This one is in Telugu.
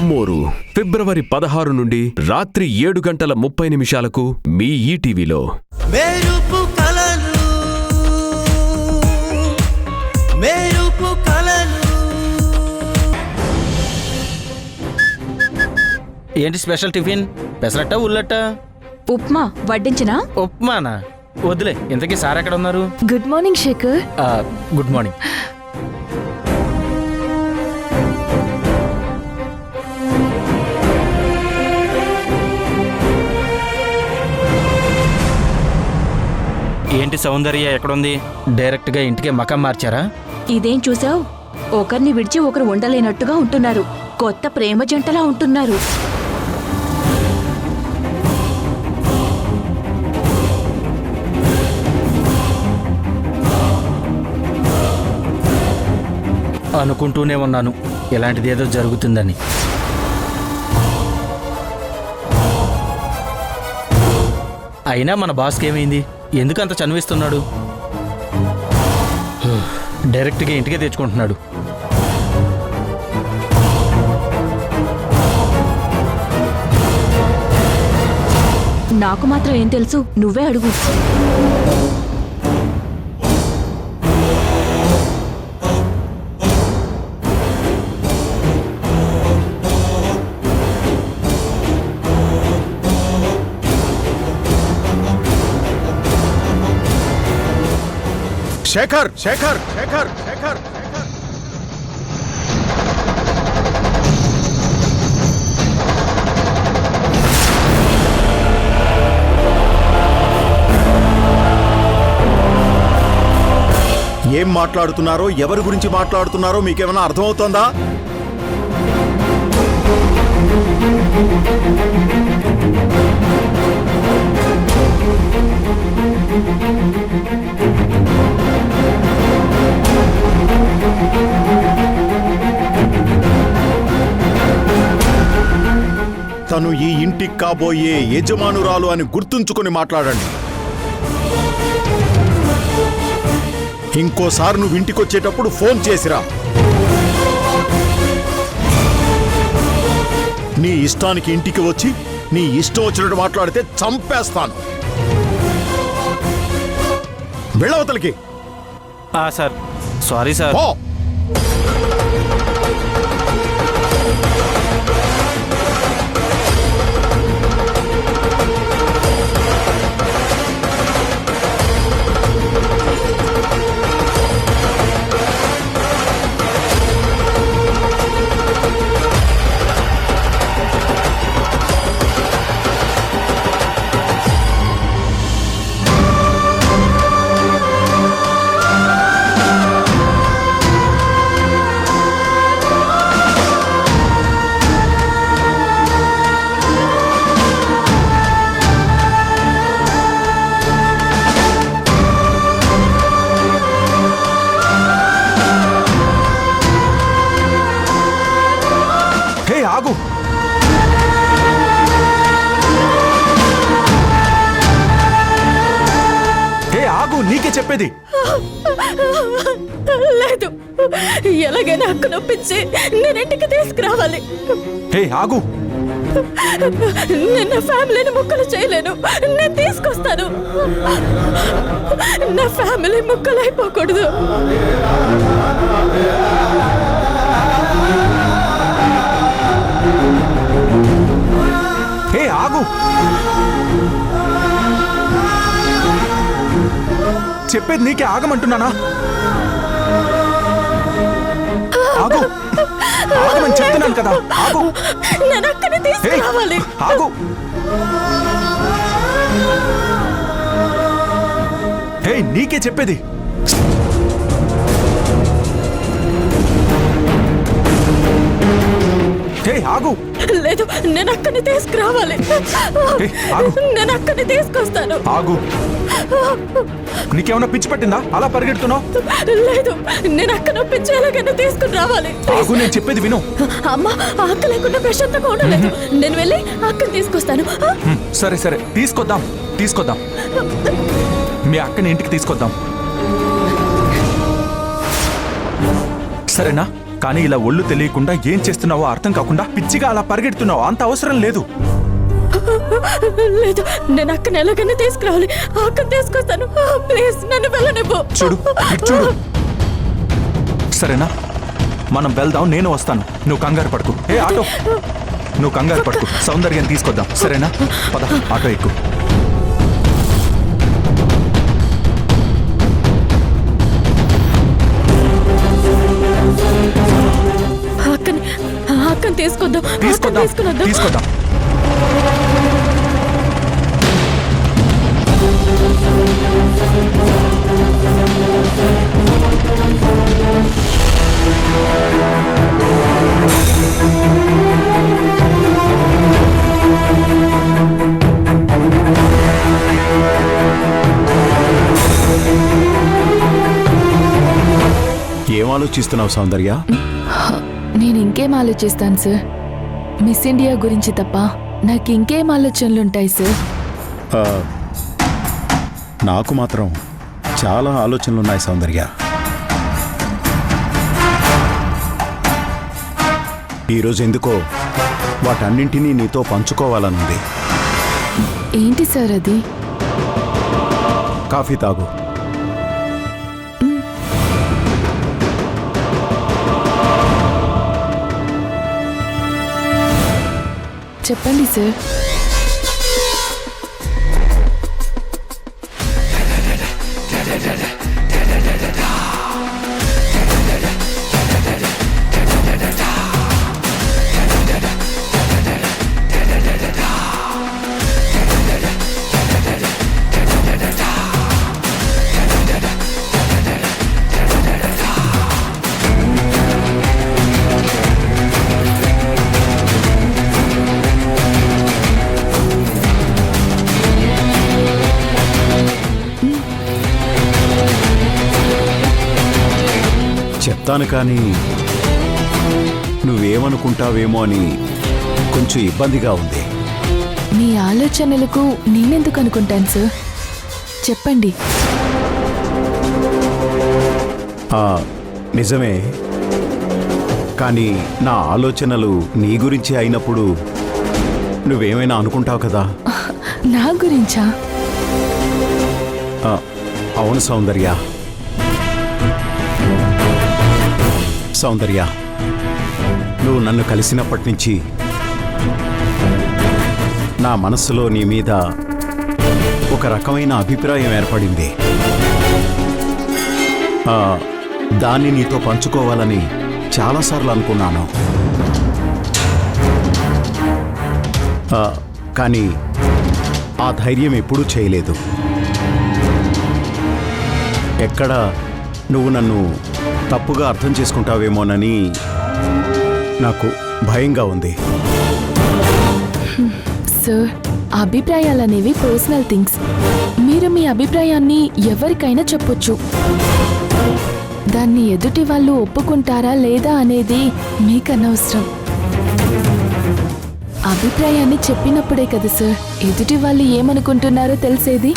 అమ్మోరు ఫిబ్రవరి 16 నుండి రాత్రి 7:30 మీ ఈటీవీలో. మెరుపు కలలు మెరుపు కలలు. ఏంటి స్పెషల్ టిఫిన్? పెసరట్ట ఉల్లట్ట? ఉప్మా వడ్డించినా? ఉప్మానా? వద్దులే. ఇంతకీ సార్ ఎక్కడ ఉన్నారు? Good morning Shekhar. Good morning. ఏంటి సౌందర్య ఎక్కడుంది? డైరెక్ట్ గా ఇంటికే మకం మార్చారా? ఇదేం చూసావ్? ఒకరిని విడిచి ఒకరు ఉండలేనట్టుగా ఉంటున్నారు. కొత్త ప్రేమ జంటలా ఉంటున్నారు. అనుకుంటూనే ఉన్నాను ఇలాంటిదేదో జరుగుతుందని. అయినా మన బాస్కి ఏమైంది? ఎందుకు అంత చనివిస్తున్నాడు? డైరెక్ట్గా ఇంటికే తెచ్చుకుంటున్నాడు. నాకు మాత్రం ఏం తెలుసు? నువ్వే అడుగు. శేఖర్ శేఖర్ శేఖర్ శేఖర్ ఏం మాట్లాడుతున్నారో, ఎవరి గురించి మాట్లాడుతున్నారో మీకేమైనా అర్థమవుతోందా? తను ఈ ఇంటికి కాబోయే యజమానురాలు అని గుర్తుంచుకొని మాట్లాడండి. ఇంకోసారి నువ్వు ఇంటికొచ్చేటప్పుడు ఫోన్ చేసిరా. నీ ఇష్టానికి ఇంటికి వచ్చి నీ ఇష్టం వచ్చినట్టు మాట్లాడితే చంపేస్తాను. వెళ్ళవతలకి. Sir sorry sir. ఆగు. ఆగు, నీకే చెప్పేది. లేదు, ఎలాగైనా హక్కు నొప్పించి నేను ఇంటికి తీసుకురావాలి. ఆగు. నేను నా ఫ్యామిలీని ముక్కలు చేయలేను. నేను తీసుకొస్తాను. నా ఫ్యామిలీ ముక్కలు అయిపోకూడదు. ఆగు. చెప్పేది నీకే, ఆగమంటున్నానా? ఆగు. ఆగమని చెప్తున్నాను కదా. ఆగు. నేను అక్కడ తీసుకురావాలి. ఆగు. నీకే చెప్పేది. ఆగు. లేదు, నేను అక్కడిని తీసుకురావాలి. నేను అక్కడిని తీసుకొస్తాను. ఆగు. నీకేమన్నా పిచ్చి పట్టిందా అలా పరిగెడుతున్నావు? లేదు, నేను అక్కడ నొప్పించి ఎలాగైనా తీసుకుని రావాలి. ఆగు, నేను చెప్పేది విను. అమ్మ, అక్క లేకుండా ప్రశాంతంగా ఉండలేదు. నేను వెళ్ళి అక్కని తీసుకొస్తాను. సరే సరే, తీసుకొద్దాం. మీ అక్కని ఇంటికి తీసుకొద్దాం. సరేనా? కానీ ఇలా ఒళ్ళు తెలియకుండా ఏం చేస్తున్నావో అర్థం కాకుండా పిచ్చిగా అలా పరిగెడుతున్నావు. అంత అవసరం లేదు. లేదు, నేను అక్కని ఎలాగైనా తీసుకురావాలి. అక్కని తీసుకొస్తాను. ప్లీజ్ నన్ను వెళ్ళనివ్వు. చూడు, ఇటు చూడు. సరేనా, మనం వెళ్దాం. నేను వస్తాను, నువ్వు కంగారు పడుకు. ఏ ఆటో, నువ్వు కంగారు పడుకు. సౌందర్యం తీసుకొద్దాం. సరేనా, పద, ఆటో ఎక్కు. అక్కని తీసుకొద్దాం. తీసుకొద్దాం. ఏం ఆలోచిస్తున్నావు సౌందర్య? నేను ఇంకేం ఆలోచిస్తాను సార్? మిస్ ఇండియా గురించి తప్ప నాకు ఇంకేం ఆలోచనలుంటాయి సార్? నాకు మాత్రం చాలా ఆలోచనలున్నాయి సౌందర్య. ఈరోజు ఎందుకో వాటన్నింటినీ నీతో పంచుకోవాలనుంది. ఏంటి సార్ అది? కాఫీ తాగు. చెప్పండి సార్. చెప్తాను కానీ నువ్వేమనుకుంటావేమో అని కొంచెం ఇబ్బందిగా ఉంది. మీ ఆలోచనలకు నేనెందుకు అనుకుంటాను సార్? చెప్పండి. నిజమే, కానీ నా ఆలోచనలు నీ గురించి అయినప్పుడు నువ్వేమైనా అనుకుంటావు కదా. నా గురించా? అవును సౌందర్య. సౌందర్య, నువ్వు నన్ను కలిసినప్పటి నుంచి నా మనస్సులో నీ మీద ఒక రకమైన అభిప్రాయం ఏర్పడింది. దాన్ని నీతో పంచుకోవాలని చాలాసార్లు అనుకున్నాను. కానీ ఆ ధైర్యం ఎప్పుడూ చేయలేదు. ఎక్కడ నువ్వు నన్ను తప్పుగా అర్థం చేసుకుంటావేమోనని నాకు భయంగా ఉంది. సార్, అభిప్రాయాలనేవి పర్సనల్ థింగ్స్. మీరు మీ అభిప్రాయాన్ని ఎవరికైనా చెప్పొచ్చు. దాన్ని ఎదుటి వాళ్ళు ఒప్పుకుంటారా లేదా అనేది మీకు అనవసరం. అభిప్రాయాన్ని చెప్పినప్పుడే కదా సార్ ఎదుటి వాళ్ళు ఏమనుకుంటున్నారో తెలిసేది.